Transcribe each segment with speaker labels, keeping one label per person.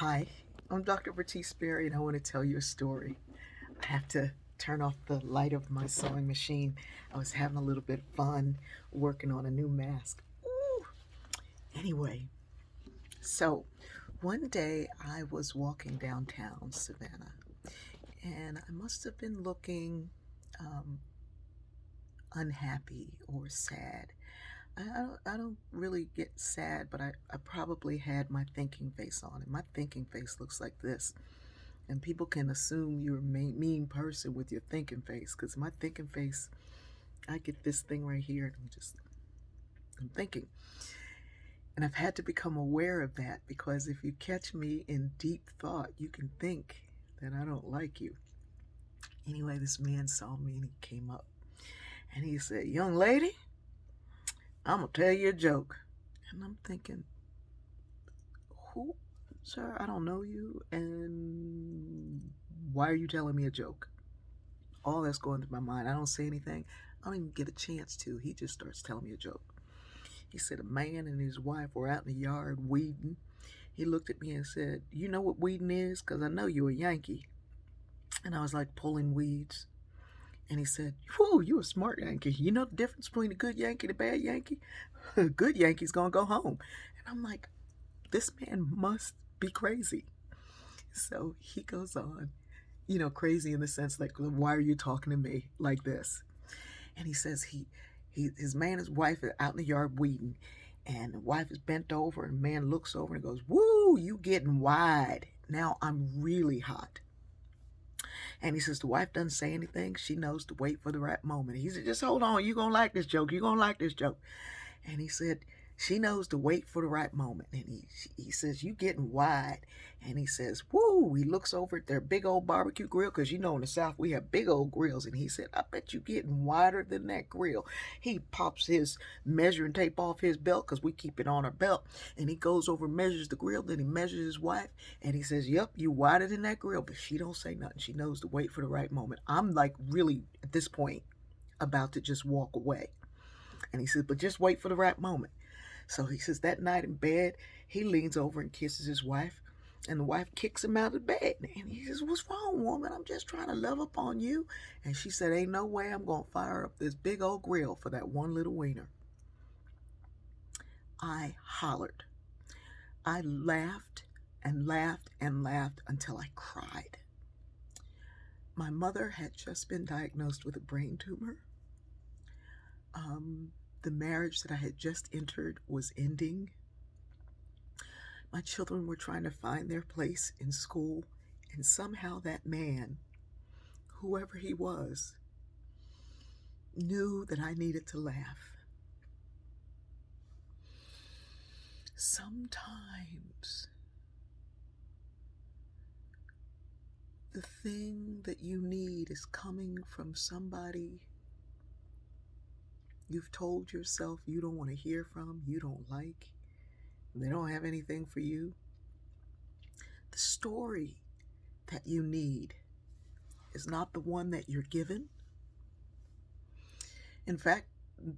Speaker 1: Hi, I'm Dr. Bertice Berry, and I want to tell you a story. I have to turn off the light of my sewing machine. I was having a little bit of fun working on a new mask. Ooh. Anyway, so one day I was walking downtown Savannah, and I must have been looking um, unhappy or sad. I don't really get sad, but I probably had my thinking face on, and my thinking face looks like this. And people can assume you're a mean person with your thinking face, because my thinking face, I get this thing right here, and I'm thinking. And I've had to become aware of that, because if you catch me in deep thought, you can think that I don't like you. Anyway, this man saw me and he came up and he said, "Young lady, I'm going to tell you a joke." And I'm thinking, "Who? Sir, I don't know you. And why are you telling me a joke?" All that's going through my mind. I don't say anything. I don't even get a chance to. He just starts telling me a joke. He said a man and his wife were out in the yard weeding. He looked at me and said, "You know what weeding is? Because I know you're a Yankee." And I was like, "Pulling weeds." And he said, "Whew, you a smart Yankee. You know the difference between a good Yankee and a bad Yankee? A good Yankee's going to go home." And I'm like, this man must be crazy. So he goes on, crazy in the sense like, why are you talking to me like this? And he says his man and his wife are out in the yard weeding, and the wife is bent over, and the man looks over and goes, "Woo, you getting wide. Now I'm really hot." And he says the wife doesn't say anything. She knows to wait for the right moment. He said, "Just hold on. You're going to like this joke. You're going to like this joke." And he said, she knows to wait for the right moment. And he says, "You getting wide." And he says, "Woo." He looks over at their big old barbecue grill, because in the South we have big old grills. And he said, "I bet you getting wider than that grill." He pops his measuring tape off his belt, because we keep it on our belt. And he goes over and measures the grill. Then he measures his wife. And he says, "Yep, you wider than that grill." But she don't say nothing. She knows to wait for the right moment. I'm like really at this point about to just walk away. And he says, "But just wait for the right moment." So he says that night in bed, he leans over and kisses his wife, and the wife kicks him out of bed. And he says, "What's wrong, woman? I'm just trying to love upon you." And she said, "Ain't no way I'm going to fire up this big old grill for that one little wiener." I hollered. I laughed and laughed and laughed until I cried. My mother had just been diagnosed with a brain tumor. The marriage that I had just entered was ending. My children were trying to find their place in school, and somehow that man, whoever he was, knew that I needed to laugh. Sometimes the thing that you need is coming from somebody you've told yourself you don't want to hear from, you don't like, they don't have anything for you. The story that you need is not the one that you're given. In fact,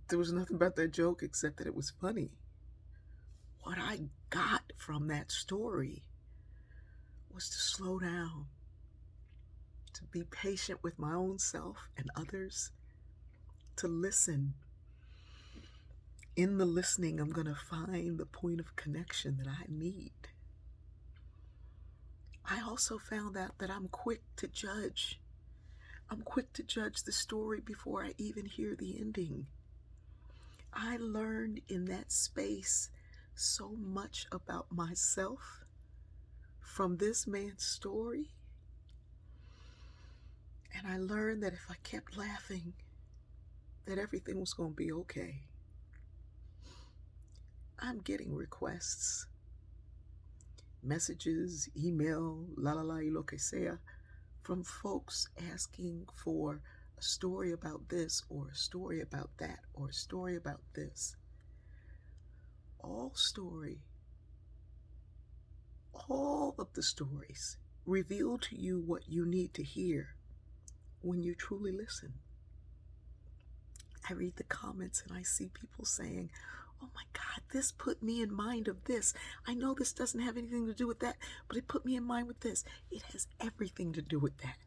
Speaker 1: there was nothing about that joke except that it was funny. What I got from that story was to slow down, to be patient with my own self and others, to listen. In the listening, I'm going to find the point of connection that I need. I also found out that I'm quick to judge. I'm quick to judge the story before I even hear the ending. I learned in that space so much about myself from this man's story. And I learned that if I kept laughing, that everything was going to be okay. I'm getting requests, messages, email, y lo que sea, from folks asking for a story about this or a story about that or a story about this. All of the stories reveal to you what you need to hear when you truly listen. I read the comments and I see people saying, oh my God, this put me in mind of this. I know this doesn't have anything to do with that, but it put me in mind with this. It has everything to do with that.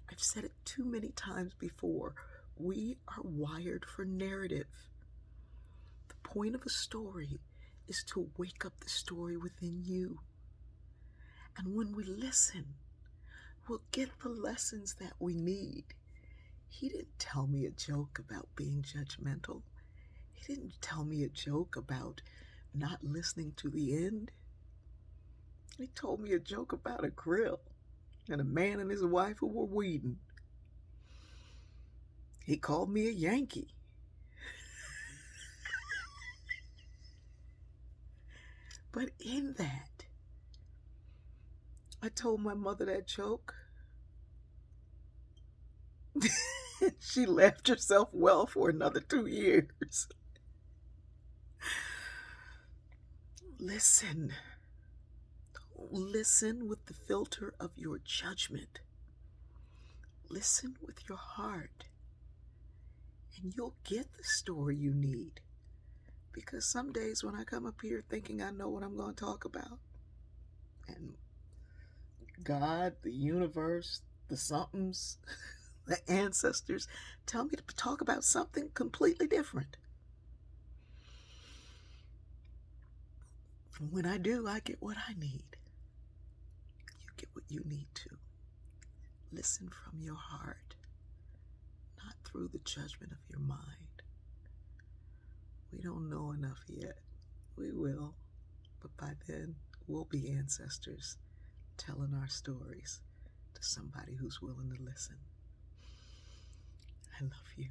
Speaker 1: I've said it too many times before. We are wired for narrative. The point of a story is to wake up the story within you. And when we listen, we'll get the lessons that we need. He didn't tell me a joke about being judgmental. He didn't tell me a joke about not listening to the end. He told me a joke about a grill and a man and his wife who were weeding. He called me a Yankee. But in that, I told my mother that joke. She laughed herself well for another 2 years. Listen. Don't listen with the filter of your judgment. Listen with your heart. And you'll get the story you need. Because some days when I come up here thinking I know what I'm going to talk about, and God, the universe, the somethings, the ancestors tell me to talk about something completely different. And when I do, I get what I need. You get what you need to. Listen from your heart, not through the judgment of your mind. We don't know enough yet. We will, but by then we'll be ancestors telling our stories to somebody who's willing to listen. I love you.